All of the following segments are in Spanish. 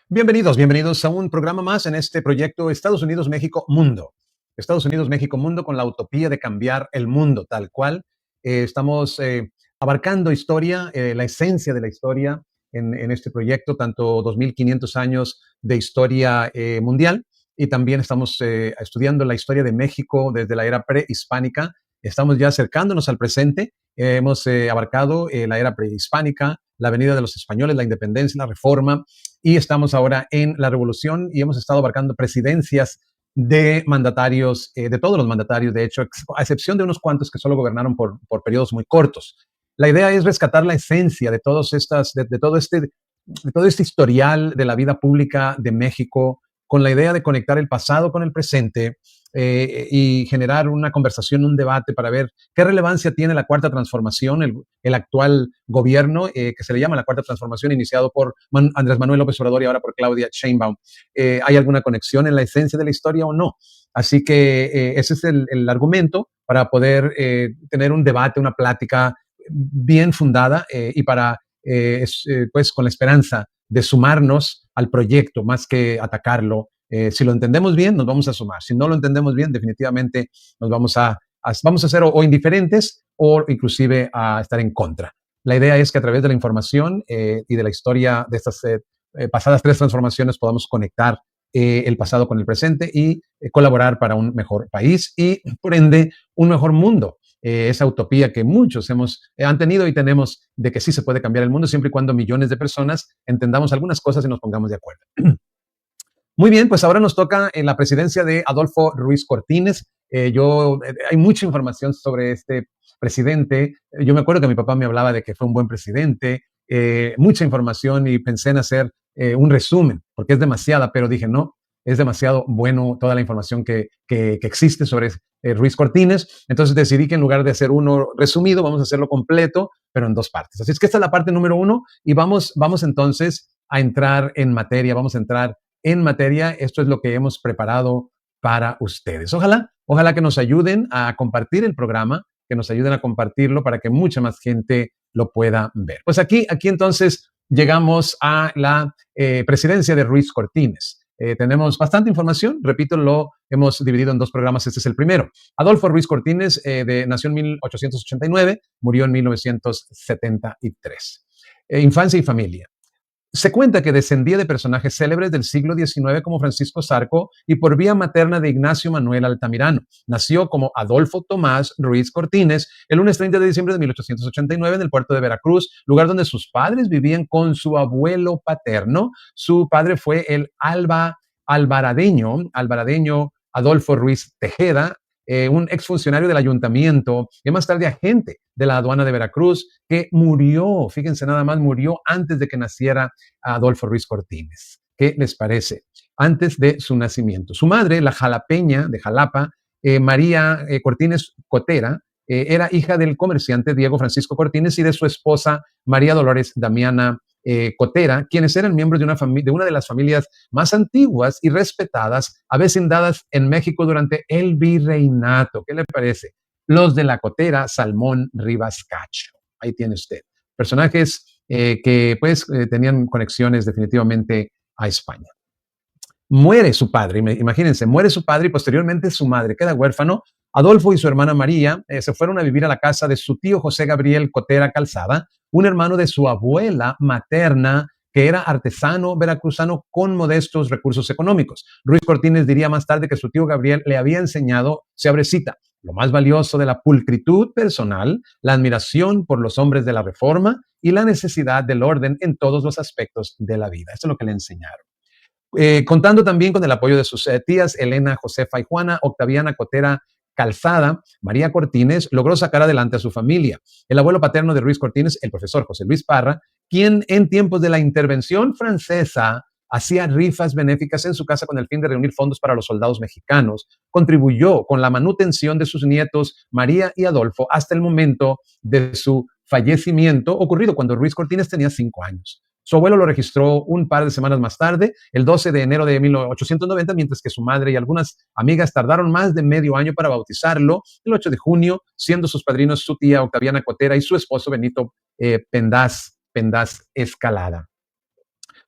Bienvenidos a un programa más en este proyecto Estados Unidos, México, Mundo. Estados Unidos, México, Mundo con la utopía de cambiar el mundo tal cual. Estamos abarcando historia, la esencia de la historia en este proyecto, tanto 2500 años de historia mundial y también estamos estudiando la historia de México desde la era prehispánica. Estamos ya acercándonos al presente. Hemos abarcado la era prehispánica, la venida de los españoles, la independencia, la reforma, y estamos ahora en la revolución y hemos estado abarcando presidencias de mandatarios, de todos los mandatarios, de hecho, a excepción de unos cuantos que solo gobernaron por periodos muy cortos. La idea es rescatar la esencia de todos estas, de todo este historial de la vida pública de México, con la idea de conectar el pasado con el presente y generar una conversación, un debate para ver qué relevancia tiene la Cuarta Transformación, el actual gobierno, que se le llama la Cuarta Transformación, iniciado por Andrés Manuel López Obrador y ahora por Claudia Sheinbaum. ¿Hay alguna conexión en la esencia de la historia o no? Así que ese es el argumento para poder tener un debate, una plática bien fundada y para pues con la esperanza de sumarnos al proyecto más que atacarlo. Si lo entendemos bien, nos vamos a sumar. Si no lo entendemos bien, definitivamente nos vamos a ser o indiferentes o inclusive a estar en contra. La idea es que a través de la información y de la historia de estas pasadas tres transformaciones podamos conectar el pasado con el presente y colaborar para un mejor país y, por ende, un mejor mundo. Esa utopía que muchos han tenido y tenemos de que sí se puede cambiar el mundo siempre y cuando millones de personas entendamos algunas cosas y nos pongamos de acuerdo. Muy bien, pues ahora nos toca en la presidencia de Adolfo Ruiz Cortines. Hay mucha información sobre este presidente. Yo me acuerdo que mi papá me hablaba de que fue un buen presidente, mucha información y pensé en hacer un resumen, porque es demasiada, pero dije, no, es demasiado bueno toda la información que existe sobre Ruiz Cortines. Entonces decidí que en lugar de hacer uno resumido, vamos a hacerlo completo, pero en dos partes. Así es que esta es la parte número uno y vamos entonces a entrar en materia, vamos a entrar en materia. Esto es lo que hemos preparado para ustedes. Ojalá que nos ayuden a compartir el programa, que nos ayuden a compartirlo para que mucha más gente lo pueda ver. Pues aquí entonces llegamos a la presidencia de Ruiz Cortines. Tenemos bastante información, repito, lo hemos dividido en dos programas, este es el primero. Adolfo Ruiz Cortines nació en 1889, murió en 1973. Infancia y familia. Se cuenta que descendía de personajes célebres del siglo XIX como Francisco Zarco y por vía materna de Ignacio Manuel Altamirano. Nació como Adolfo Tomás Ruiz Cortines el lunes 30 de diciembre de 1889 en el puerto de Veracruz, lugar donde sus padres vivían con su abuelo paterno. Su padre fue el alvaradeño Adolfo Ruiz Tejeda, un exfuncionario del ayuntamiento y más tarde agente de la aduana de Veracruz, que murió, fíjense nada más, murió antes de que naciera Adolfo Ruiz Cortines. ¿Qué les parece? Antes de su nacimiento. Su madre, la jalapeña de Jalapa, María Cortines Cotera, era hija del comerciante Diego Francisco Cortines y de su esposa María Dolores Damiana Cotera, quienes eran miembros de una de las familias más antiguas y respetadas, avecindadas en México durante el virreinato. ¿Qué le parece? Los de la Cotera, Salmón Rivas Cacho. Ahí tiene usted. Personajes que pues tenían conexiones definitivamente a España. Muere su padre, imagínense, muere su padre y posteriormente su madre queda huérfano. Adolfo y su hermana María se fueron a vivir a la casa de su tío José Gabriel Cotera Calzada, un hermano de su abuela materna, que era artesano veracruzano con modestos recursos económicos. Ruiz Cortines diría más tarde que su tío Gabriel le había enseñado, se abre cita, lo más valioso de la pulcritud personal, la admiración por los hombres de la Reforma y la necesidad del orden en todos los aspectos de la vida. Esto es lo que le enseñaron. Contando también con el apoyo de sus tías Elena, Josefa y Juana, Octaviana Cotera Calzada, María Cortines logró sacar adelante a su familia. El abuelo paterno de Ruiz Cortines, el profesor José Luis Parra, quien en tiempos de la intervención francesa hacía rifas benéficas en su casa con el fin de reunir fondos para los soldados mexicanos, contribuyó con la manutención de sus nietos María y Adolfo hasta el momento de su fallecimiento, ocurrido cuando Ruiz Cortines tenía 5 años. Su abuelo lo registró un par de semanas más tarde, el 12 de enero de 1890, mientras que su madre y algunas amigas tardaron más de medio año para bautizarlo el 8 de junio, siendo sus padrinos su tía Octaviana Cotera y su esposo Benito Pendaz Escalada.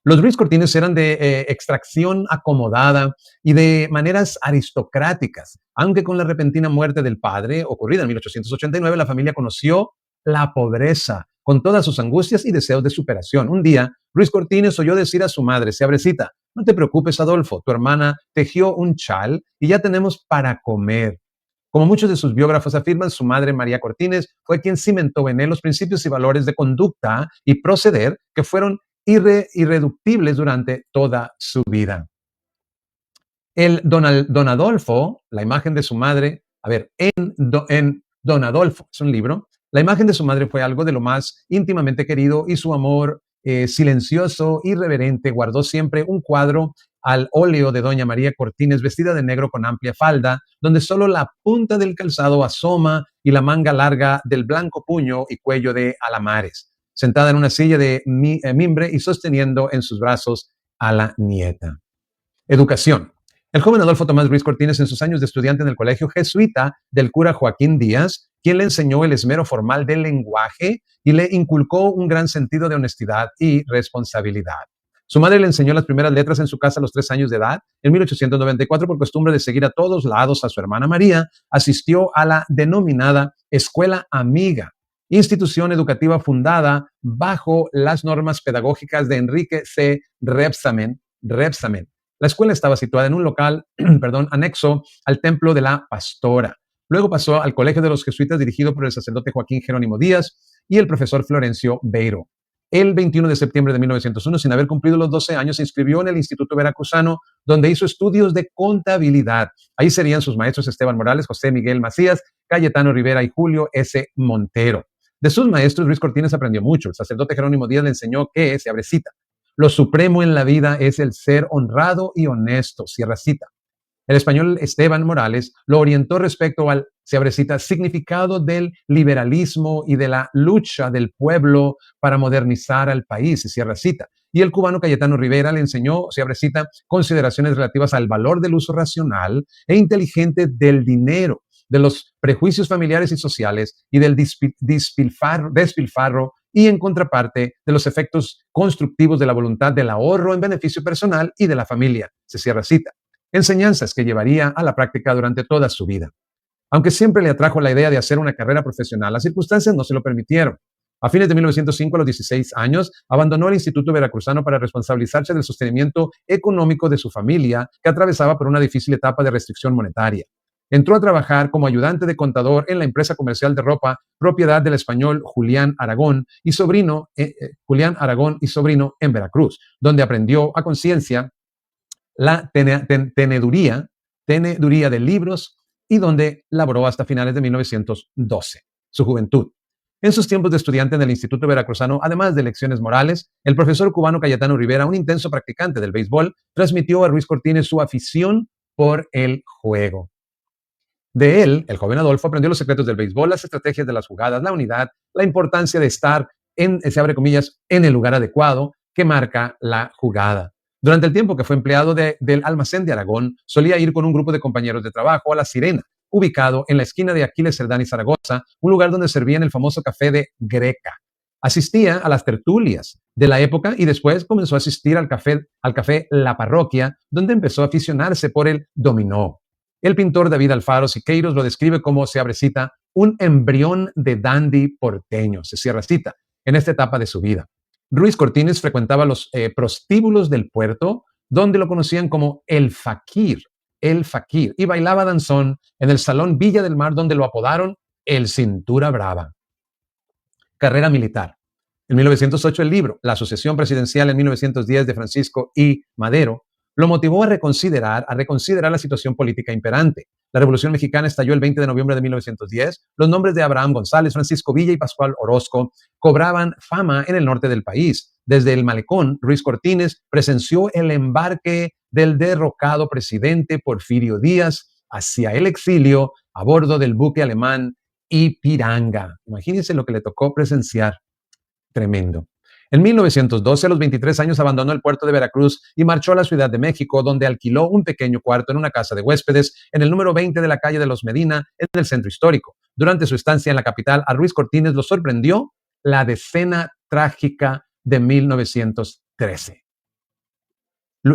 Los Ruiz Cortines eran de extracción acomodada y de maneras aristocráticas, aunque con la repentina muerte del padre, ocurrida en 1889, la familia conoció la pobreza, con todas sus angustias y deseos de superación. Un día, Ruiz Cortines oyó decir a su madre, Seabrecita, no te preocupes, Adolfo, tu hermana tejió un chal y ya tenemos para comer. Como muchos de sus biógrafos afirman, su madre, María Cortines, fue quien cimentó en él los principios y valores de conducta y proceder que fueron irreductibles durante toda su vida. Don Adolfo, la imagen de su madre, a ver, en Don Adolfo, es un libro, la imagen de su madre fue algo de lo más íntimamente querido y su amor silencioso y reverente guardó siempre un cuadro al óleo de Doña María Cortines vestida de negro con amplia falda, donde solo la punta del calzado asoma y la manga larga del blanco puño y cuello de alamares, sentada en una silla de mimbre y sosteniendo en sus brazos a la nieta. Educación. El joven Adolfo Tomás Ruiz Cortines, en sus años de estudiante en el colegio jesuita del cura Joaquín Díaz, quien le enseñó el esmero formal del lenguaje y le inculcó un gran sentido de honestidad y responsabilidad. Su madre le enseñó las primeras letras en su casa a los 3 años de edad. En 1894, por costumbre de seguir a todos lados a su hermana María, asistió a la denominada Escuela Amiga, institución educativa fundada bajo las normas pedagógicas de Enrique C. Rebsamen. La escuela estaba situada en un local, anexo al templo de la Pastora. Luego pasó al Colegio de los Jesuitas dirigido por el sacerdote Joaquín Jerónimo Díaz y el profesor Florencio Beiro. El 21 de septiembre de 1901, sin haber cumplido los 12 años, se inscribió en el Instituto Veracruzano, donde hizo estudios de contabilidad. Ahí serían sus maestros Esteban Morales, José Miguel Macías, Cayetano Rivera y Julio S. Montero. De sus maestros, Ruiz Cortines aprendió mucho. El sacerdote Jerónimo Díaz le enseñó que, Seabrecita, lo supremo en la vida es el ser honrado y honesto, cierra cita. El español Esteban Morales lo orientó respecto al, Seabrecita, significado del liberalismo y de la lucha del pueblo para modernizar al país, cierra cita. Y el cubano Cayetano Rivera le enseñó, Seabrecita, consideraciones relativas al valor del uso racional e inteligente del dinero, de los prejuicios familiares y sociales y del despilfarro y, en contraparte, de los efectos constructivos de la voluntad del ahorro en beneficio personal y de la familia, se cierra cita. Enseñanzas que llevaría a la práctica durante toda su vida. Aunque siempre le atrajo la idea de hacer una carrera profesional, las circunstancias no se lo permitieron. A fines de 1905, a los 16 años, abandonó el Instituto Veracruzano para responsabilizarse del sostenimiento económico de su familia, que atravesaba por una difícil etapa de restricción monetaria. Entró a trabajar como ayudante de contador en la empresa comercial de ropa, propiedad del español Julián Aragón y sobrino en Veracruz, donde aprendió a conciencia la teneduría de libros y donde laboró hasta finales de 1912, su juventud. En sus tiempos de estudiante en el Instituto Veracruzano, además de lecciones morales, el profesor cubano Cayetano Rivera, un intenso practicante del béisbol, transmitió a Ruiz Cortines su afición por el juego. De él, el joven Adolfo aprendió los secretos del béisbol, las estrategias de las jugadas, la unidad, la importancia de estar se abre comillas, en el lugar adecuado que marca la jugada. Durante el tiempo que fue empleado del almacén de Aragón, solía ir con un grupo de compañeros de trabajo a La Sirena, ubicado en la esquina de Aquiles Cerdán y Zaragoza, un lugar donde servían el famoso café de Greca. Asistía a las tertulias de la época y después comenzó a asistir al café La Parroquia, donde empezó a aficionarse por el dominó. El pintor David Alfaro Siqueiros lo describe como, se abre cita, un embrión de dandy porteño, se cierra cita, en esta etapa de su vida. Ruiz Cortines frecuentaba los prostíbulos del puerto, donde lo conocían como el Fakir, y bailaba danzón en el Salón Villa del Mar, donde lo apodaron el Cintura Brava. Carrera militar. En 1908, el libro La Sucesión Presidencial en 1910 de Francisco I. Madero lo motivó a reconsiderar la situación política imperante. La Revolución Mexicana estalló el 20 de noviembre de 1910. Los nombres de Abraham González, Francisco Villa y Pascual Orozco cobraban fama en el norte del país. Desde el Malecón, Ruiz Cortines presenció el embarque del derrocado presidente Porfirio Díaz hacia el exilio a bordo del buque alemán Ipiranga. Imagínense lo que le tocó presenciar. Tremendo. En 1912, a los 23 años, abandonó el puerto de Veracruz y marchó a la Ciudad de México, donde alquiló un pequeño cuarto en una casa de huéspedes en el número 20 de la calle de los Medina, en el centro histórico. Durante su estancia en la capital, a Ruiz Cortines lo sorprendió la decena trágica de 1913.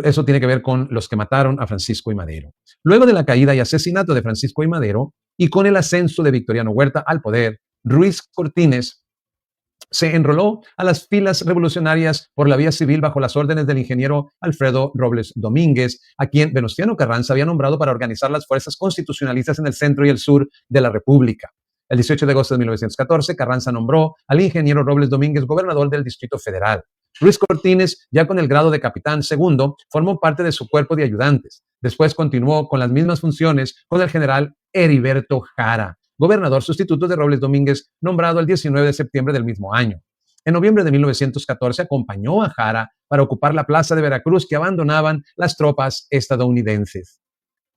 Eso tiene que ver con los que mataron a Francisco I. Madero. Luego de la caída y asesinato de Francisco I. Madero y con el ascenso de Victoriano Huerta al poder, Ruiz Cortines se enroló a las filas revolucionarias por la vía civil bajo las órdenes del ingeniero Alfredo Robles Domínguez, a quien Venustiano Carranza había nombrado para organizar las fuerzas constitucionalistas en el centro y el sur de la República. El 18 de agosto de 1914, Carranza nombró al ingeniero Robles Domínguez gobernador del Distrito Federal. Ruiz Cortines, ya con el grado de capitán segundo, formó parte de su cuerpo de ayudantes. Después continuó con las mismas funciones con el general Heriberto Jara, gobernador sustituto de Robles Domínguez, nombrado el 19 de septiembre del mismo año. En noviembre de 1914 acompañó a Jara para ocupar la plaza de Veracruz que abandonaban las tropas estadounidenses.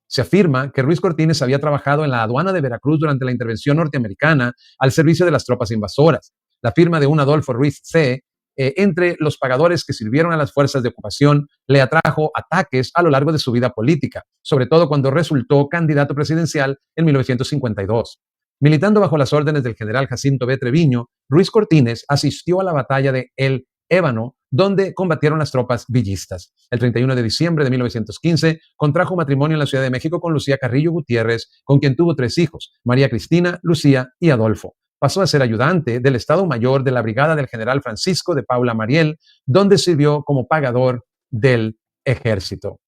Se afirma que Ruiz Cortines había trabajado en la aduana de Veracruz durante la intervención norteamericana al servicio de las tropas invasoras. La firma de un Adolfo Ruiz C., entre los pagadores que sirvieron a las fuerzas de ocupación, le atrajo ataques a lo largo de su vida política, sobre todo cuando resultó candidato presidencial en 1952. Militando bajo las órdenes del general Jacinto B. Treviño, Ruiz Cortines asistió a la batalla de El Ébano, donde combatieron las tropas villistas. El 31 de diciembre de 1915 contrajo matrimonio en la Ciudad de México con Lucía Carrillo Gutiérrez, con quien tuvo 3 hijos, María Cristina, Lucía y Adolfo. Pasó a ser ayudante del Estado Mayor de la Brigada del general Francisco de Paula Mariel, donde sirvió como pagador del ejército.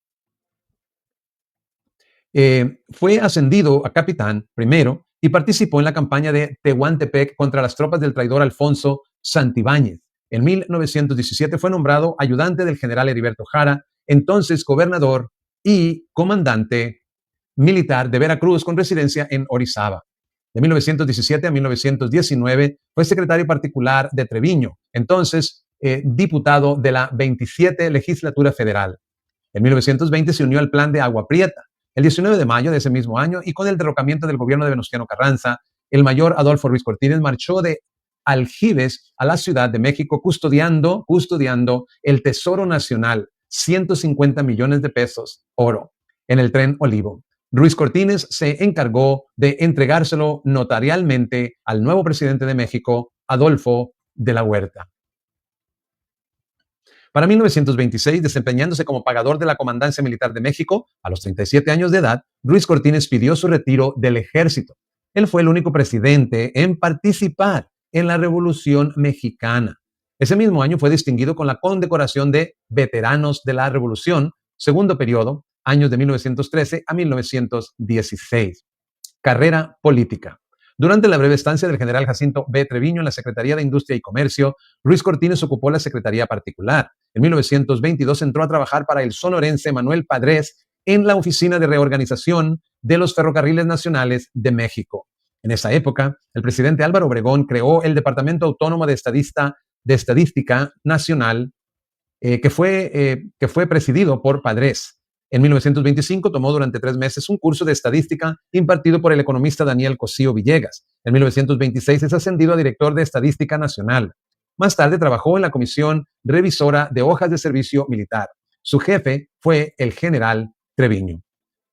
Fue ascendido a capitán primero y participó en la campaña de Tehuantepec contra las tropas del traidor Alfonso Santibáñez. En 1917 fue nombrado ayudante del general Heriberto Jara, entonces gobernador y comandante militar de Veracruz con residencia en Orizaba. De 1917 a 1919 fue secretario particular de Treviño, entonces diputado de la 27 Legislatura Federal. En 1920 se unió al Plan de Agua Prieta. El 19 de mayo de ese mismo año, y con el derrocamiento del gobierno de Venustiano Carranza, el mayor Adolfo Ruiz Cortines marchó de Aljibes a la Ciudad de México custodiando el Tesoro Nacional, 150 millones de pesos, oro, en el Tren Olivo. Ruiz Cortines se encargó de entregárselo notarialmente al nuevo presidente de México, Adolfo de la Huerta. Para 1926, desempeñándose como pagador de la Comandancia Militar de México, a los 37 años de edad, Ruiz Cortines pidió su retiro del ejército. Él fue el único presidente en participar en la Revolución Mexicana. Ese mismo año fue distinguido con la condecoración de Veteranos de la Revolución, segundo periodo, años de 1913 a 1916. Carrera política. Durante la breve estancia del general Jacinto B. Treviño en la Secretaría de Industria y Comercio, Ruiz Cortines ocupó la Secretaría Particular. En 1922 entró a trabajar para el sonorense Manuel Padres en la Oficina de Reorganización de los Ferrocarriles Nacionales de México. En esa época, el presidente Álvaro Obregón creó el Departamento Autónomo de Estadística Nacional, que fue presidido por Padres. En 1925 tomó durante 3 meses un curso de estadística impartido por el economista Daniel Cosío Villegas. En 1926 es ascendido a director de Estadística Nacional. Más tarde trabajó en la Comisión Revisora de Hojas de Servicio Militar. Su jefe fue el general Treviño.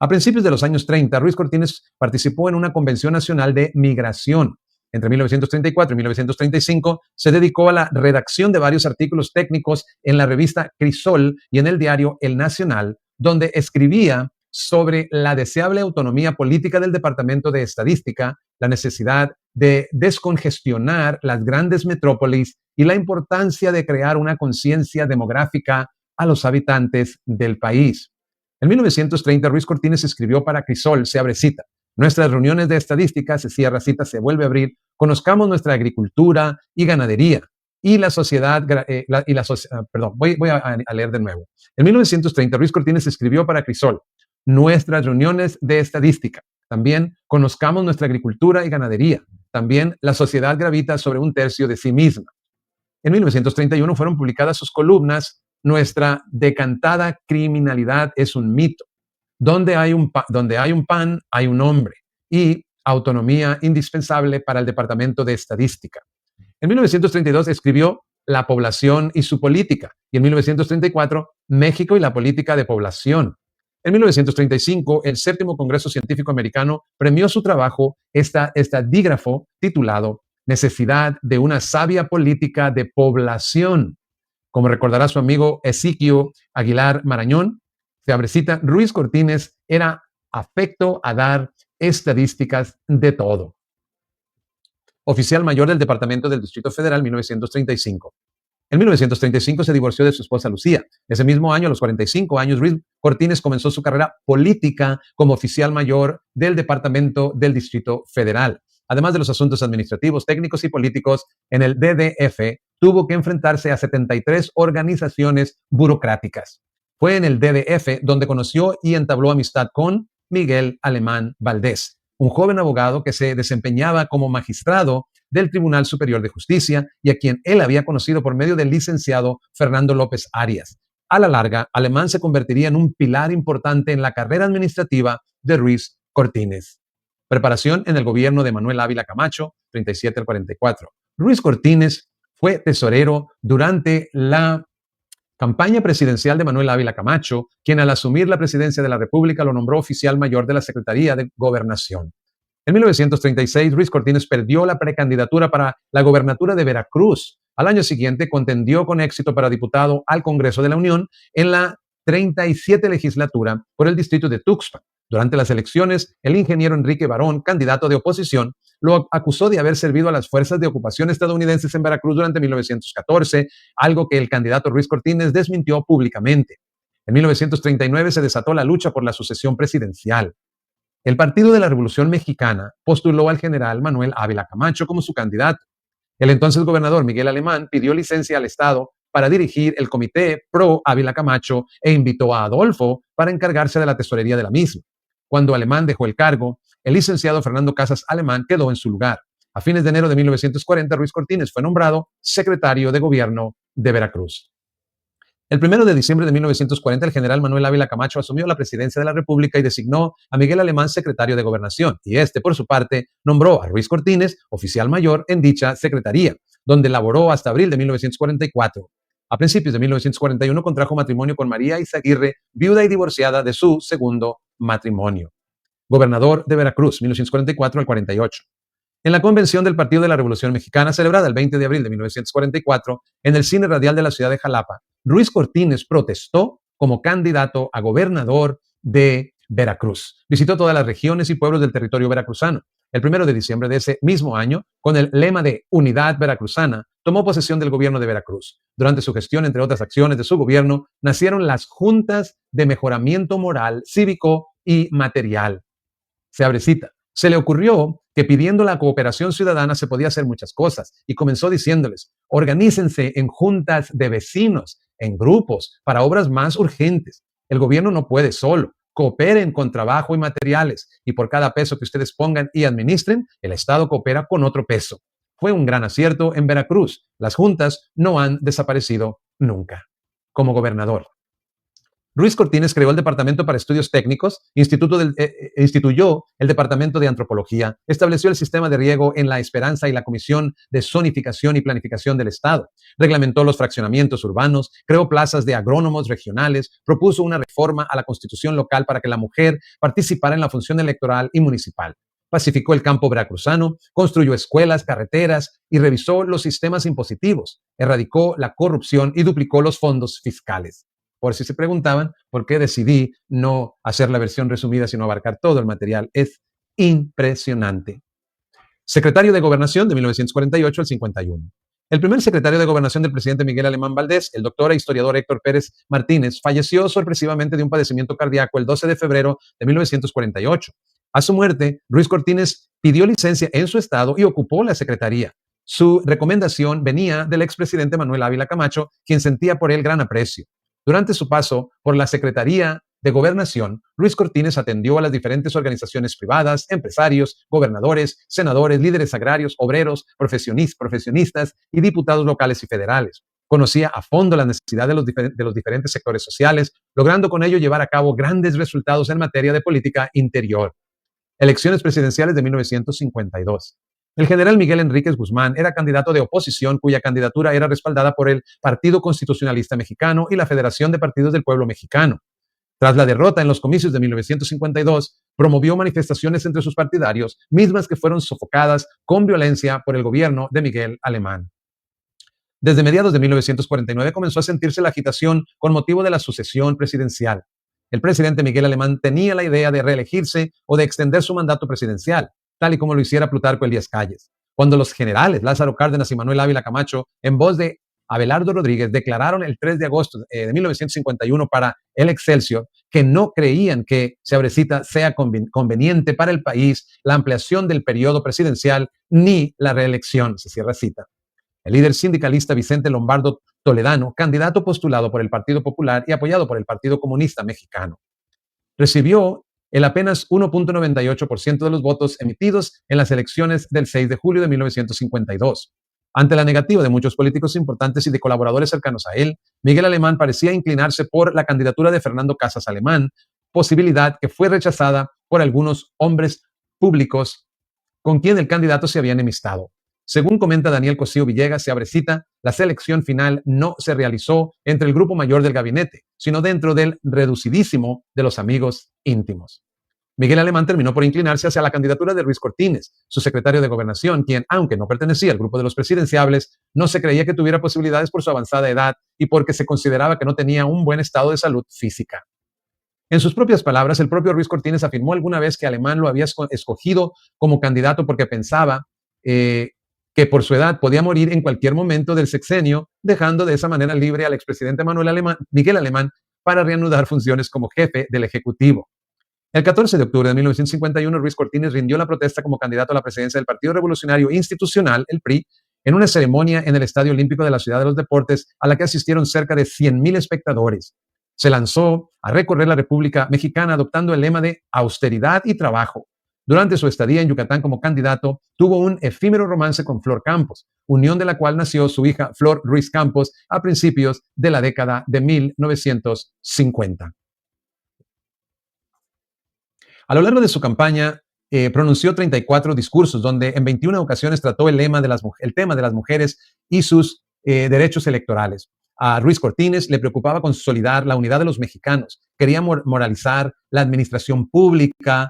A principios de los años 30, Ruiz Cortines participó en una convención nacional de migración. Entre 1934 y 1935 se dedicó a la redacción de varios artículos técnicos en la revista Crisol y en el diario El Nacional, donde escribía sobre la deseable autonomía política del Departamento de Estadística, la necesidad de descongestionar las grandes metrópolis y la importancia de crear una conciencia demográfica a los habitantes del país. En 1930, Ruiz Cortines escribió para Crisol, se abre cita: nuestras reuniones de estadística, se cierra cita, se vuelve a abrir, conozcamos nuestra agricultura y ganadería y la sociedad, voy a leer de nuevo. En 1930, Ruiz Cortines escribió para Crisol, nuestras reuniones de estadística. También conozcamos nuestra agricultura y ganadería. También la sociedad gravita sobre un tercio de sí misma. En 1931 fueron publicadas sus columnas, nuestra decantada criminalidad es un mito. Donde hay un pan, hay un hombre. Y autonomía indispensable para el Departamento de Estadística. En 1932 escribió La población y su política. Y en 1934, México y la política de población. En 1935, el 7º Congreso Científico Americano premió su trabajo, estadígrafo titulado Necesidad de una sabia política de población, Como recordará su amigo Ezequiel Aguilar Marañón, Fiabrecita, Ruiz Cortines era afecto a dar estadísticas de todo. Oficial mayor del Departamento del Distrito Federal, 1935. En 1935 se divorció de su esposa Lucía. Ese mismo año, a los 45 años, Ruiz Cortines comenzó su carrera política como oficial mayor del Departamento del Distrito Federal. Además de los asuntos administrativos, técnicos y políticos, en el DDF tuvo que enfrentarse a 73 organizaciones burocráticas. Fue en el DDF donde conoció y entabló amistad con Miguel Alemán Valdés, un joven abogado que se desempeñaba como magistrado del Tribunal Superior de Justicia y a quien él había conocido por medio del licenciado Fernando López Arias. A la larga, Alemán se convertiría en un pilar importante en la carrera administrativa de Ruiz Cortines. Preparación en el gobierno de Manuel Ávila Camacho, 37 al 44. Ruiz Cortines fue tesorero durante la campaña presidencial de Manuel Ávila Camacho, quien al asumir la presidencia de la República lo nombró oficial mayor de la Secretaría de Gobernación. En 1936, Ruiz Cortines perdió la precandidatura para la gobernatura de Veracruz. Al año siguiente, contendió con éxito para diputado al Congreso de la Unión en la 37 legislatura por el distrito de Tuxpan. Durante las elecciones, el ingeniero Enrique Barón, candidato de oposición, lo acusó de haber servido a las fuerzas de ocupación estadounidenses en Veracruz durante 1914, algo que el candidato Ruiz Cortines desmintió públicamente. En 1939 se desató la lucha por la sucesión presidencial. El Partido de la Revolución Mexicana postuló al general Manuel Ávila Camacho como su candidato. El entonces gobernador Miguel Alemán pidió licencia al Estado para dirigir el comité pro Ávila Camacho e invitó a Adolfo para encargarse de la tesorería de la misma. Cuando Alemán dejó el cargo, el licenciado Fernando Casas Alemán quedó en su lugar. A fines de enero de 1940, Ruiz Cortines fue nombrado secretario de Gobierno de Veracruz. El 1 de diciembre de 1940, el general Manuel Ávila Camacho asumió la presidencia de la República y designó a Miguel Alemán secretario de Gobernación, y este, por su parte, nombró a Ruiz Cortines oficial mayor en dicha secretaría, donde laboró hasta abril de 1944. A principios de 1941 contrajo matrimonio con María Izaguirre, viuda y divorciada de su segundo matrimonio. Gobernador de Veracruz, 1944 al 48. En la convención del Partido de la Revolución Mexicana, celebrada el 20 de abril de 1944, en el Cine Radial de la ciudad de Jalapa, Ruiz Cortines protestó como candidato a gobernador de Veracruz. Visitó todas las regiones y pueblos del territorio veracruzano. El 1 de diciembre de ese mismo año, con el lema de Unidad Veracruzana, tomó posesión del gobierno de Veracruz. Durante su gestión, entre otras acciones de su gobierno, nacieron las Juntas de Mejoramiento Moral, Cívico y Material. Se abre cita. Se le ocurrió que pidiendo la cooperación ciudadana se podía hacer muchas cosas y comenzó diciéndoles, organícense en juntas de vecinos, en grupos, para obras más urgentes. El gobierno no puede solo. Cooperen con trabajo y materiales y por cada peso que ustedes pongan y administren, el Estado coopera con otro peso. Fue un gran acierto en Veracruz. Las juntas no han desaparecido nunca. Como gobernador, Ruiz Cortines creó el Departamento para Estudios Técnicos, instituyó el Departamento de Antropología, estableció el sistema de riego en La Esperanza y la Comisión de Zonificación y Planificación del Estado, reglamentó los fraccionamientos urbanos, creó plazas de agrónomos regionales, propuso una reforma a la Constitución local para que la mujer participara en la función electoral y municipal. Pacificó el campo veracruzano, construyó escuelas, carreteras y revisó los sistemas impositivos, erradicó la corrupción y duplicó los fondos fiscales. Por si se preguntaban por qué decidí no hacer la versión resumida, sino abarcar todo el material. Es impresionante. Secretario de Gobernación de 1948 al 51. El primer secretario de Gobernación del presidente Miguel Alemán Valdés, el doctor e historiador Héctor Pérez Martínez, falleció sorpresivamente de un padecimiento cardíaco el 12 de febrero de 1948. A su muerte, Ruiz Cortines pidió licencia en su estado y ocupó la secretaría. Su recomendación venía del expresidente Manuel Ávila Camacho, quien sentía por él gran aprecio. Durante su paso por la Secretaría de Gobernación, Ruiz Cortines atendió a las diferentes organizaciones privadas, empresarios, gobernadores, senadores, líderes agrarios, obreros, profesionistas y diputados locales y federales. Conocía a fondo la necesidad de los diferentes sectores sociales, logrando con ello llevar a cabo grandes resultados en materia de política interior. Elecciones presidenciales de 1952. El general Miguel Enríquez Guzmán era candidato de oposición cuya candidatura era respaldada por el Partido Constitucionalista Mexicano y la Federación de Partidos del Pueblo Mexicano. Tras la derrota en los comicios de 1952, promovió manifestaciones entre sus partidarios, mismas que fueron sofocadas con violencia por el gobierno de Miguel Alemán. Desde mediados de 1949 comenzó a sentirse la agitación con motivo de la sucesión presidencial. El presidente Miguel Alemán tenía la idea de reelegirse o de extender su mandato presidencial, tal y como lo hiciera Plutarco Elías Calles. Cuando los generales Lázaro Cárdenas y Manuel Ávila Camacho, en voz de Abelardo Rodríguez, declararon el 3 de agosto de 1951 para el Excelsior que no creían que, se abre cita, sea conveniente para el país la ampliación del periodo presidencial ni la reelección, se cierra cita. El líder sindicalista Vicente Lombardo Toledano, candidato postulado por el Partido Popular y apoyado por el Partido Comunista Mexicano, recibió el apenas 1.98% de los votos emitidos en las elecciones del 6 de julio de 1952. Ante la negativa de muchos políticos importantes y de colaboradores cercanos a él, Miguel Alemán parecía inclinarse por la candidatura de Fernando Casas Alemán, posibilidad que fue rechazada por algunos hombres públicos con quien el candidato se había enemistado. Según comenta Daniel Cosío Villegas, se abre cita, la selección final no se realizó entre el grupo mayor del gabinete, sino dentro del reducidísimo de los amigos íntimos. Miguel Alemán terminó por inclinarse hacia la candidatura de Ruiz Cortines, su secretario de Gobernación, quien, aunque no pertenecía al grupo de los presidenciables, no se creía que tuviera posibilidades por su avanzada edad y porque se consideraba que no tenía un buen estado de salud física. En sus propias palabras, el propio Ruiz Cortines afirmó alguna vez que Alemán lo había escogido como candidato porque pensaba que por su edad podía morir en cualquier momento del sexenio, dejando de esa manera libre al expresidente Miguel Alemán para reanudar funciones como jefe del Ejecutivo. El 14 de octubre de 1951, Ruiz Cortines rindió la protesta como candidato a la presidencia del Partido Revolucionario Institucional, el PRI, en una ceremonia en el Estadio Olímpico de la Ciudad de los Deportes, a la que asistieron cerca de 100,000 espectadores. Se lanzó a recorrer la República Mexicana adoptando el lema de austeridad y trabajo. Durante su estadía en Yucatán como candidato, tuvo un efímero romance con Flor Campos, unión de la cual nació su hija Flor Ruiz Campos a principios de la década de 1950. A lo largo de su campaña, pronunció 34 discursos, donde en 21 ocasiones trató el tema de las mujeres y sus derechos electorales. A Ruiz Cortines le preocupaba consolidar la unidad de los mexicanos, quería moralizar la administración pública,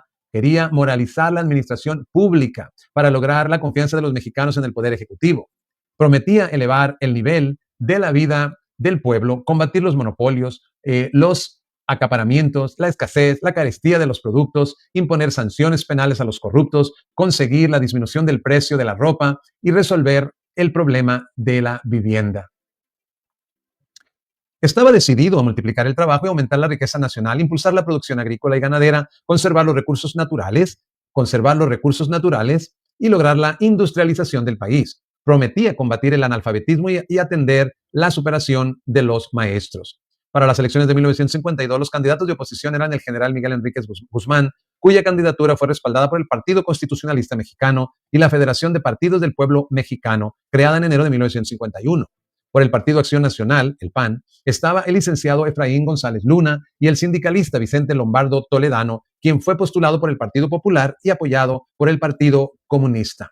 para lograr la confianza de los mexicanos en el poder ejecutivo. Prometía elevar el nivel de la vida del pueblo, combatir los monopolios, los acaparamientos, la escasez, la carestía de los productos, imponer sanciones penales a los corruptos, conseguir la disminución del precio de la ropa y resolver el problema de la vivienda. Estaba decidido a multiplicar el trabajo y aumentar la riqueza nacional, impulsar la producción agrícola y ganadera, conservar los recursos naturales y lograr la industrialización del país. Prometía combatir el analfabetismo y atender la superación de los maestros. Para las elecciones de 1952, los candidatos de oposición eran el general Miguel Enríquez Guzmán, cuya candidatura fue respaldada por el Partido Constitucionalista Mexicano y la Federación de Partidos del Pueblo Mexicano, creada en enero de 1951. Por el Partido Acción Nacional, el PAN, estaba el licenciado Efraín González Luna y el sindicalista Vicente Lombardo Toledano, quien fue postulado por el Partido Popular y apoyado por el Partido Comunista.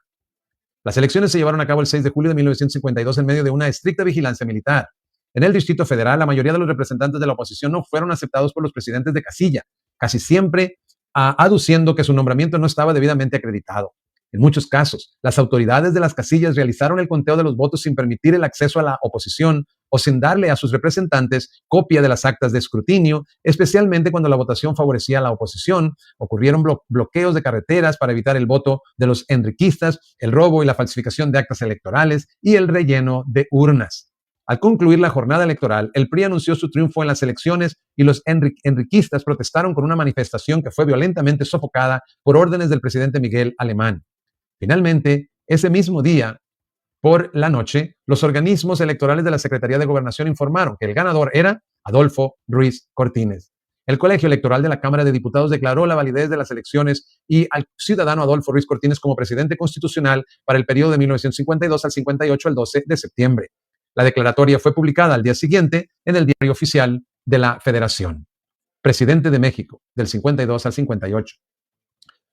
Las elecciones se llevaron a cabo el 6 de julio de 1952 en medio de una estricta vigilancia militar. En el Distrito Federal, la mayoría de los representantes de la oposición no fueron aceptados por los presidentes de casilla, casi siempre aduciendo que su nombramiento no estaba debidamente acreditado. En muchos casos, las autoridades de las casillas realizaron el conteo de los votos sin permitir el acceso a la oposición o sin darle a sus representantes copia de las actas de escrutinio, especialmente cuando la votación favorecía a la oposición. Ocurrieron bloqueos de carreteras para evitar el voto de los enriquistas, el robo y la falsificación de actas electorales y el relleno de urnas. Al concluir la jornada electoral, el PRI anunció su triunfo en las elecciones y los enriquistas protestaron con una manifestación que fue violentamente sofocada por órdenes del presidente Miguel Alemán. Finalmente, ese mismo día, por la noche, los organismos electorales de la Secretaría de Gobernación informaron que el ganador era Adolfo Ruiz Cortines. El Colegio Electoral de la Cámara de Diputados declaró la validez de las elecciones y al ciudadano Adolfo Ruiz Cortines como presidente constitucional para el periodo de 1952 al 58, el 12 de septiembre. La declaratoria fue publicada al día siguiente en el Diario Oficial de la Federación. Presidente de México, del 52 al 58.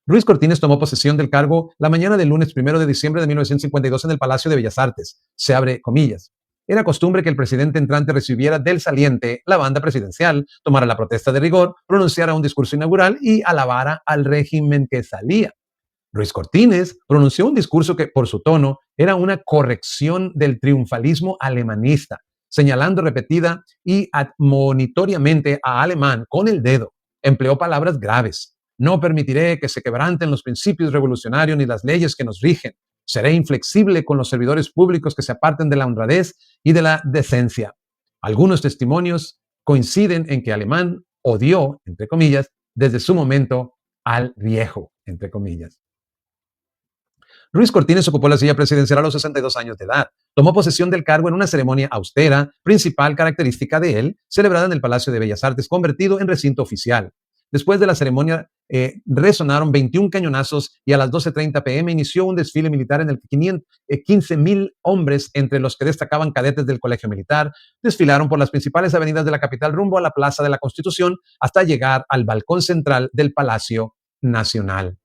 Ruiz Cortines tomó posesión del cargo la mañana del lunes 1 de diciembre de 1952 en el Palacio de Bellas Artes. Se abre comillas. Era costumbre que el presidente entrante recibiera del saliente la banda presidencial, tomara la protesta de rigor, pronunciara un discurso inaugural y alabara al régimen que salía. Ruiz Cortines pronunció un discurso que, por su tono, era una corrección del triunfalismo alemanista, señalando repetida y admonitoriamente a Alemán con el dedo. Empleó palabras graves. No permitiré que se quebranten los principios revolucionarios ni las leyes que nos rigen. Seré inflexible con los servidores públicos que se aparten de la honradez y de la decencia. Algunos testimonios coinciden en que Alemán odió, entre comillas, desde su momento al viejo, entre comillas. Ruiz Cortines ocupó la silla presidencial a los 62 años de edad. Tomó posesión del cargo en una ceremonia austera, principal característica de él, celebrada en el Palacio de Bellas Artes, convertido en recinto oficial. Después de la ceremonia, resonaron 21 cañonazos y a las 12:30 p.m. inició un desfile militar en el que 15,000 hombres, entre los que destacaban cadetes del Colegio Militar, desfilaron por las principales avenidas de la capital rumbo a la Plaza de la Constitución hasta llegar al balcón central del Palacio Nacional.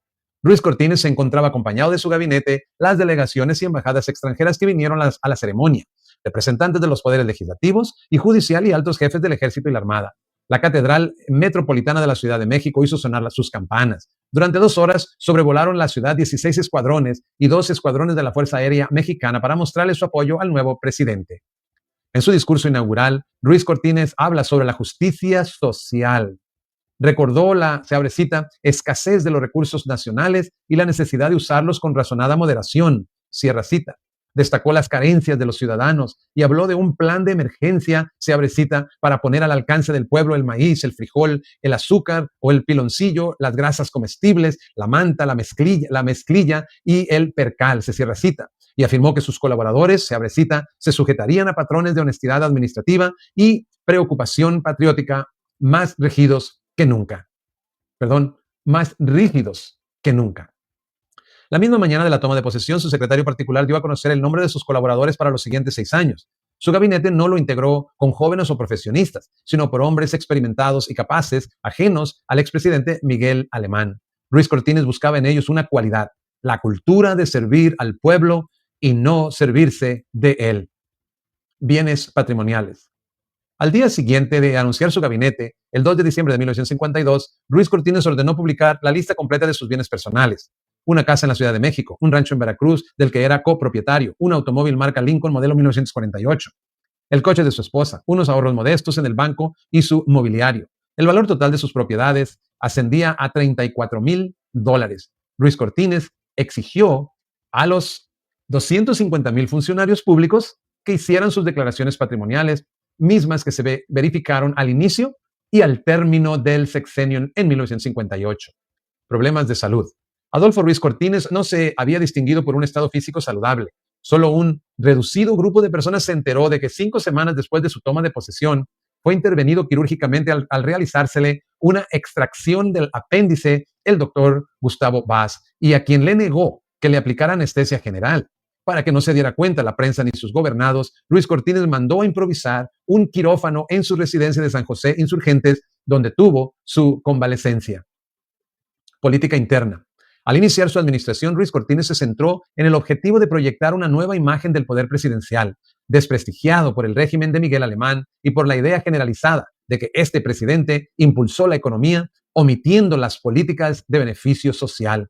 Ruiz Cortines se encontraba acompañado de su gabinete, las delegaciones y embajadas extranjeras que vinieron a la ceremonia, representantes de los poderes legislativos y judicial y altos jefes del ejército y la armada. La Catedral Metropolitana de la Ciudad de México hizo sonar sus campanas. Durante 2 horas sobrevolaron la ciudad 16 escuadrones y 2 escuadrones de la Fuerza Aérea Mexicana para mostrarle su apoyo al nuevo presidente. En su discurso inaugural, Ruiz Cortines habla sobre la justicia social. Recordó la, se abre cita, escasez de los recursos nacionales y la necesidad de usarlos con razonada moderación, cierra cita. Destacó las carencias de los ciudadanos y habló de un plan de emergencia, se abre cita, para poner al alcance del pueblo el maíz, el frijol, el azúcar o el piloncillo, las grasas comestibles, la manta, la mezclilla y el percal, se cierra cita. Y afirmó que sus colaboradores, se abre cita, se sujetarían a patrones de honestidad administrativa y preocupación patriótica más rígidos que nunca. Más rígidos que nunca. La misma mañana de la toma de posesión, su secretario particular dio a conocer el nombre de sus colaboradores para los siguientes 6 años. Su gabinete no lo integró con jóvenes o profesionistas, sino por hombres experimentados y capaces, ajenos al expresidente Miguel Alemán. Ruiz Cortines buscaba en ellos una cualidad, la cultura de servir al pueblo y no servirse de él. Bienes patrimoniales. Al día siguiente de anunciar su gabinete, el 2 de diciembre de 1952, Ruiz Cortines ordenó publicar la lista completa de sus bienes personales. Una casa en la Ciudad de México, un rancho en Veracruz del que era copropietario, un automóvil marca Lincoln modelo 1948, el coche de su esposa, unos ahorros modestos en el banco y su mobiliario. El valor total de sus propiedades ascendía a $30,000. Ruiz Cortines exigió a los 250,000 funcionarios públicos que hicieran sus declaraciones patrimoniales, mismas que se verificaron al inicio y al término del sexenio en 1958. Problemas de salud. Adolfo Ruiz Cortines no se había distinguido por un estado físico saludable. Solo un reducido grupo de personas se enteró de que 5 semanas después de su toma de posesión fue intervenido quirúrgicamente al realizársele una extracción del apéndice el doctor Gustavo Vaz, y a quien le negó que le aplicara anestesia general. Para que no se diera cuenta la prensa ni sus gobernados, Ruiz Cortines mandó a improvisar un quirófano en su residencia de San José Insurgentes, donde tuvo su convalecencia. Política interna. Al iniciar su administración, Ruiz Cortines se centró en el objetivo de proyectar una nueva imagen del poder presidencial, desprestigiado por el régimen de Miguel Alemán y por la idea generalizada de que este presidente impulsó la economía omitiendo las políticas de beneficio social.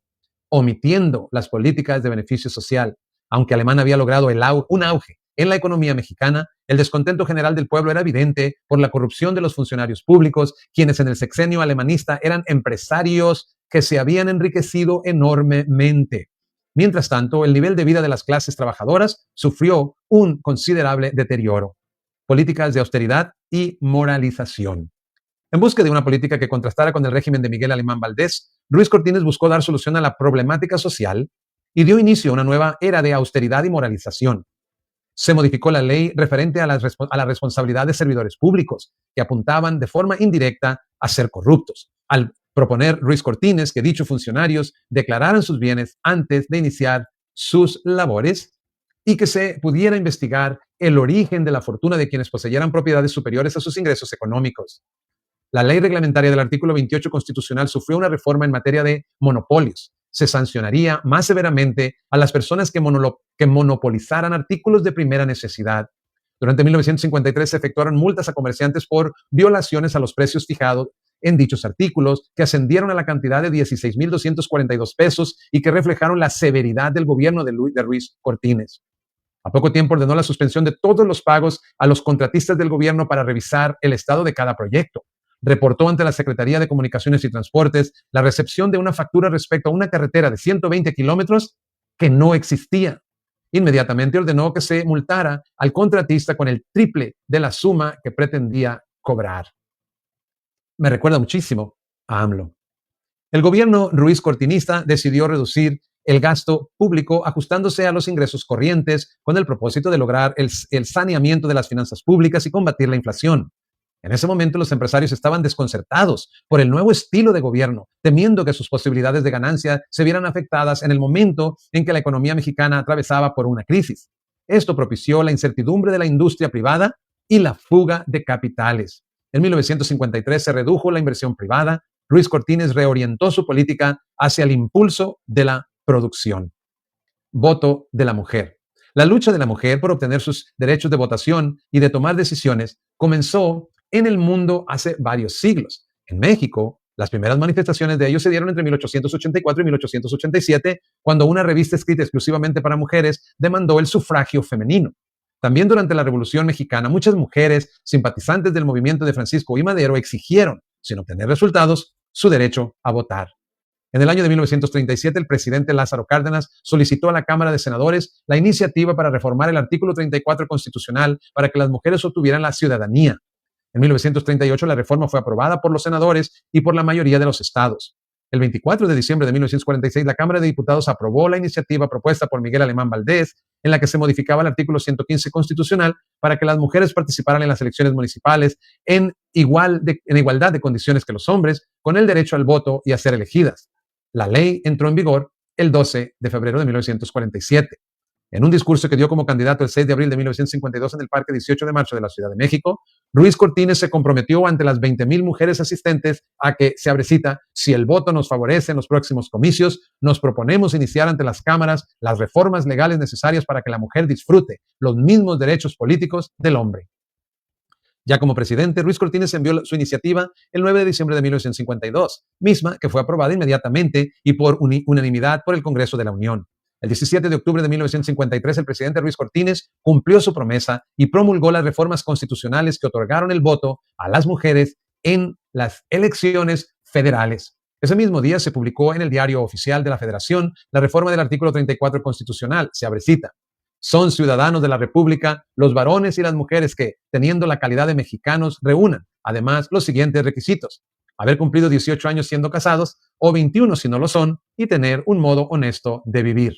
Aunque Alemán había logrado un auge en la economía mexicana, el descontento general del pueblo era evidente por la corrupción de los funcionarios públicos, quienes en el sexenio alemanista eran empresarios que se habían enriquecido enormemente. Mientras tanto, el nivel de vida de las clases trabajadoras sufrió un considerable deterioro. Políticas de austeridad y moralización. En busca de una política que contrastara con el régimen de Miguel Alemán Valdés, Ruiz Cortines buscó dar solución a la problemática social y dio inicio a una nueva era de austeridad y moralización. Se modificó la ley referente a la responsabilidad de servidores públicos, que apuntaban de forma indirecta a ser corruptos, al proponer Ruiz Cortines que dichos funcionarios declararan sus bienes antes de iniciar sus labores y que se pudiera investigar el origen de la fortuna de quienes poseyeran propiedades superiores a sus ingresos económicos. La ley reglamentaria del artículo 28 constitucional sufrió una reforma en materia de monopolios. Se sancionaría más severamente a las personas que monopolizaran artículos de primera necesidad. Durante 1953 se efectuaron multas a comerciantes por violaciones a los precios fijados en dichos artículos, que ascendieron a la cantidad de 16,242 pesos y que reflejaron la severidad del gobierno de Ruiz Cortines. A poco tiempo ordenó la suspensión de todos los pagos a los contratistas del gobierno para revisar el estado de cada proyecto. Reportó ante la Secretaría de Comunicaciones y Transportes la recepción de una factura respecto a una carretera de 120 kilómetros que no existía. Inmediatamente ordenó que se multara al contratista con el triple de la suma que pretendía cobrar. Me recuerda muchísimo a AMLO. El gobierno Ruiz Cortinista decidió reducir el gasto público ajustándose a los ingresos corrientes con el propósito de lograr el saneamiento de las finanzas públicas y combatir la inflación. En ese momento los empresarios estaban desconcertados por el nuevo estilo de gobierno, temiendo que sus posibilidades de ganancia se vieran afectadas en el momento en que la economía mexicana atravesaba por una crisis. Esto propició la incertidumbre de la industria privada y la fuga de capitales. En 1953 se redujo la inversión privada. Ruiz Cortines reorientó su política hacia el impulso de la producción. Voto de la mujer. La lucha de la mujer por obtener sus derechos de votación y de tomar decisiones comenzó en el mundo hace varios siglos. En México, las primeras manifestaciones de ello se dieron entre 1884 y 1887, cuando una revista escrita exclusivamente para mujeres demandó el sufragio femenino. También durante la Revolución Mexicana, muchas mujeres simpatizantes del movimiento de Francisco I. Madero exigieron, sin obtener resultados, su derecho a votar. En el año de 1937, el presidente Lázaro Cárdenas solicitó a la Cámara de Senadores la iniciativa para reformar el artículo 34 constitucional para que las mujeres obtuvieran la ciudadanía. En 1938, la reforma fue aprobada por los senadores y por la mayoría de los estados. El 24 de diciembre de 1946, la Cámara de Diputados aprobó la iniciativa propuesta por Miguel Alemán Valdés, en la que se modificaba el artículo 115 constitucional para que las mujeres participaran en las elecciones municipales en igualdad de condiciones que los hombres, con el derecho al voto y a ser elegidas. La ley entró en vigor el 12 de febrero de 1947. En un discurso que dio como candidato el 6 de abril de 1952 en el Parque 18 de Marzo de la Ciudad de México, Ruiz Cortines se comprometió ante las 20,000 mujeres asistentes a que, se abre cita, si el voto nos favorece en los próximos comicios, nos proponemos iniciar ante las cámaras las reformas legales necesarias para que la mujer disfrute los mismos derechos políticos del hombre. Ya como presidente, Ruiz Cortines envió su iniciativa el 9 de diciembre de 1952, misma que fue aprobada inmediatamente y por unanimidad por el Congreso de la Unión. El 17 de octubre de 1953, el presidente Ruiz Cortines cumplió su promesa y promulgó las reformas constitucionales que otorgaron el voto a las mujeres en las elecciones federales. Ese mismo día se publicó en el Diario Oficial de la Federación la reforma del artículo 34 constitucional. Se abre cita. Son ciudadanos de la República los varones y las mujeres que, teniendo la calidad de mexicanos, reúnan, además, los siguientes requisitos: haber cumplido 18 años siendo casados o 21 si no lo son y tener un modo honesto de vivir.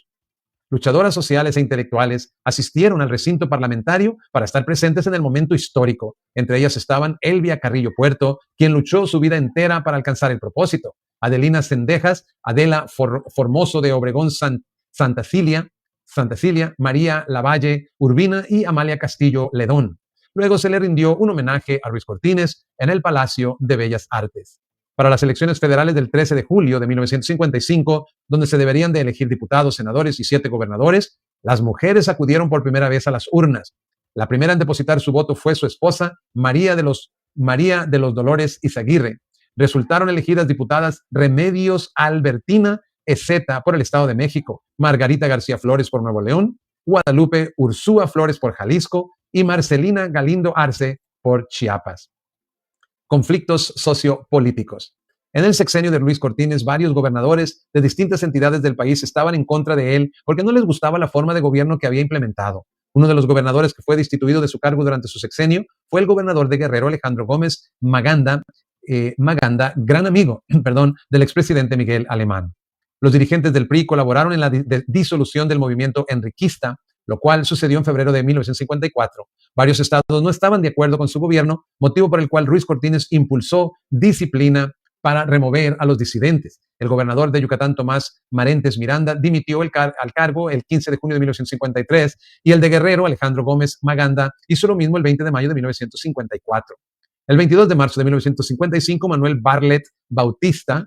Luchadoras sociales e intelectuales asistieron al recinto parlamentario para estar presentes en el momento histórico. Entre ellas estaban Elvia Carrillo Puerto, quien luchó su vida entera para alcanzar el propósito; Adelina Cendejas, Adela Formoso de Obregón Santa Cilia, María Lavalle Urbina y Amalia Castillo Ledón. Luego se le rindió un homenaje a Ruiz Cortines en el Palacio de Bellas Artes. Para las elecciones federales del 13 de julio de 1955, donde se deberían de elegir diputados, senadores y 7 gobernadores, las mujeres acudieron por primera vez a las urnas. La primera en depositar su voto fue su esposa, María de los Dolores Izaguirre. Resultaron elegidas diputadas Remedios Albertina Ezeta por el Estado de México, Margarita García Flores por Nuevo León, Guadalupe Ursúa Flores por Jalisco y Marcelina Galindo Arce por Chiapas. Conflictos sociopolíticos. En el sexenio de Ruiz Cortines, varios gobernadores de distintas entidades del país estaban en contra de él porque no les gustaba la forma de gobierno que había implementado. Uno de los gobernadores que fue destituido de su cargo durante su sexenio fue el gobernador de Guerrero, Alejandro Gómez Maganda, gran amigo, del expresidente Miguel Alemán. Los dirigentes del PRI colaboraron en la disolución del movimiento enriquista, lo cual sucedió en febrero de 1954. Varios estados no estaban de acuerdo con su gobierno, motivo por el cual Ruiz Cortines impulsó disciplina para remover a los disidentes. El gobernador de Yucatán, Tomás Marentes Miranda, dimitió al cargo el 15 de junio de 1953 y el de Guerrero, Alejandro Gómez Maganda, hizo lo mismo el 20 de mayo de 1954. El 22 de marzo de 1955, Manuel Bartlett Bautista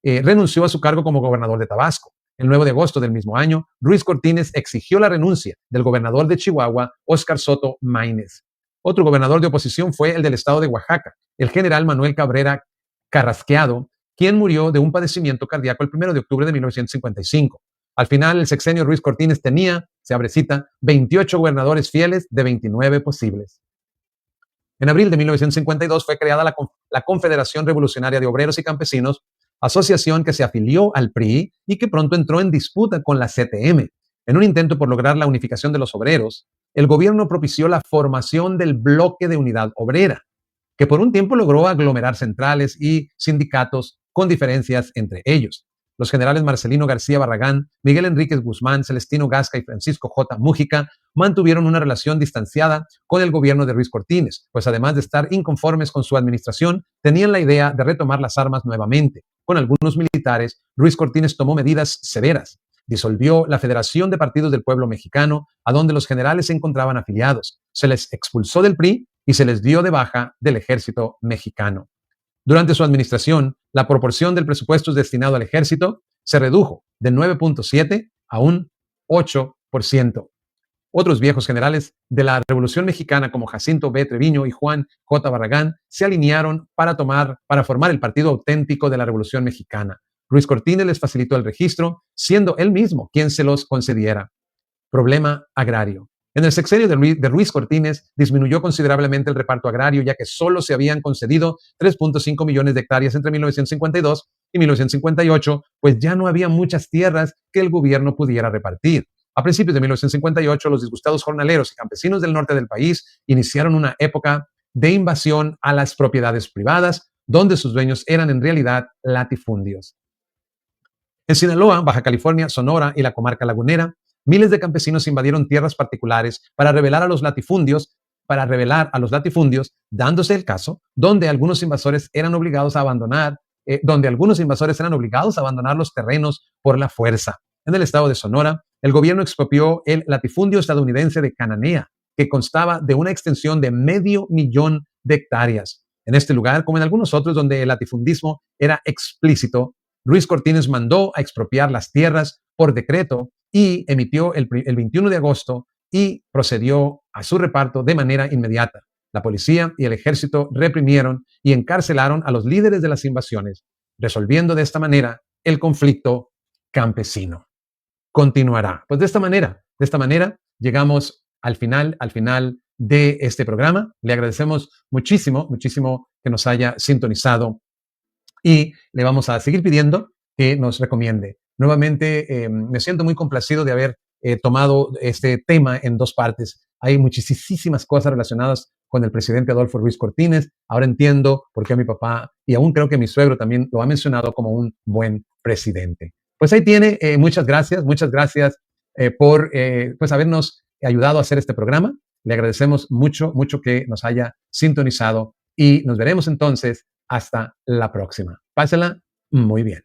renunció a su cargo como gobernador de Tabasco. El 9 de agosto del mismo año, Ruiz Cortines exigió la renuncia del gobernador de Chihuahua, Óscar Soto Maínez. Otro gobernador de oposición fue el del estado de Oaxaca, el general Manuel Cabrera Carrasqueado, quien murió de un padecimiento cardíaco el 1 de octubre de 1955. Al final, el sexenio Ruiz Cortines tenía, se abre cita, 28 gobernadores fieles de 29 posibles. En abril de 1952 fue creada la Confederación Revolucionaria de Obreros y Campesinos, asociación que se afilió al PRI y que pronto entró en disputa con la CTM. En un intento por lograr la unificación de los obreros, el gobierno propició la formación del Bloque de Unidad Obrera, que por un tiempo logró aglomerar centrales y sindicatos con diferencias entre ellos. Los generales Marcelino García Barragán, Miguel Enríquez Guzmán, Celestino Gasca y Francisco J. Mújica mantuvieron una relación distanciada con el gobierno de Ruiz Cortines, pues además de estar inconformes con su administración, tenían la idea de retomar las armas nuevamente. Con algunos militares, Ruiz Cortines tomó medidas severas. Disolvió la Federación de Partidos del Pueblo Mexicano, a donde los generales se encontraban afiliados. Se les expulsó del PRI y se les dio de baja del ejército mexicano. Durante su administración, la proporción del presupuesto destinado al ejército se redujo de 9.7 a un 8%. Otros viejos generales de la Revolución Mexicana como Jacinto B. Treviño y Juan J. Barragán se alinearon para formar el Partido Auténtico de la Revolución Mexicana. Ruiz Cortines les facilitó el registro, siendo él mismo quien se los concediera. Problema agrario. En el sexenio de Ruiz Cortines disminuyó considerablemente el reparto agrario, ya que solo se habían concedido 3.5 millones de hectáreas entre 1952 y 1958, pues ya no había muchas tierras que el gobierno pudiera repartir. A principios de 1958, los disgustados jornaleros y campesinos del norte del país iniciaron una época de invasión a las propiedades privadas, donde sus dueños eran en realidad latifundios. En Sinaloa, Baja California, Sonora y la comarca lagunera, miles de campesinos invadieron tierras particulares para revelar a los latifundios, dándose el caso donde algunos invasores eran obligados a abandonar los terrenos por la fuerza. En el estado de Sonora, el gobierno expropió el latifundio estadounidense de Cananea, que constaba de una extensión de 500,000 de hectáreas. En este lugar, como en algunos otros donde el latifundismo era explícito, Ruiz Cortines mandó a expropiar las tierras por decreto y emitió el 21 de agosto y procedió a su reparto de manera inmediata. La policía y el ejército reprimieron y encarcelaron a los líderes de las invasiones, resolviendo de esta manera el conflicto campesino. Continuará. Pues de esta manera llegamos al final de este programa. Le agradecemos muchísimo que nos haya sintonizado y le vamos a seguir pidiendo que nos recomiende. Nuevamente, me siento muy complacido de haber tomado este tema en dos partes. Hay muchísimas cosas relacionadas con el presidente Adolfo Ruiz Cortines. Ahora entiendo por qué mi papá, y aún creo que mi suegro también lo ha mencionado como un buen presidente. Pues ahí tiene, muchas gracias por pues habernos ayudado a hacer este programa. Le agradecemos mucho que nos haya sintonizado y nos veremos entonces hasta la próxima. Pásela muy bien.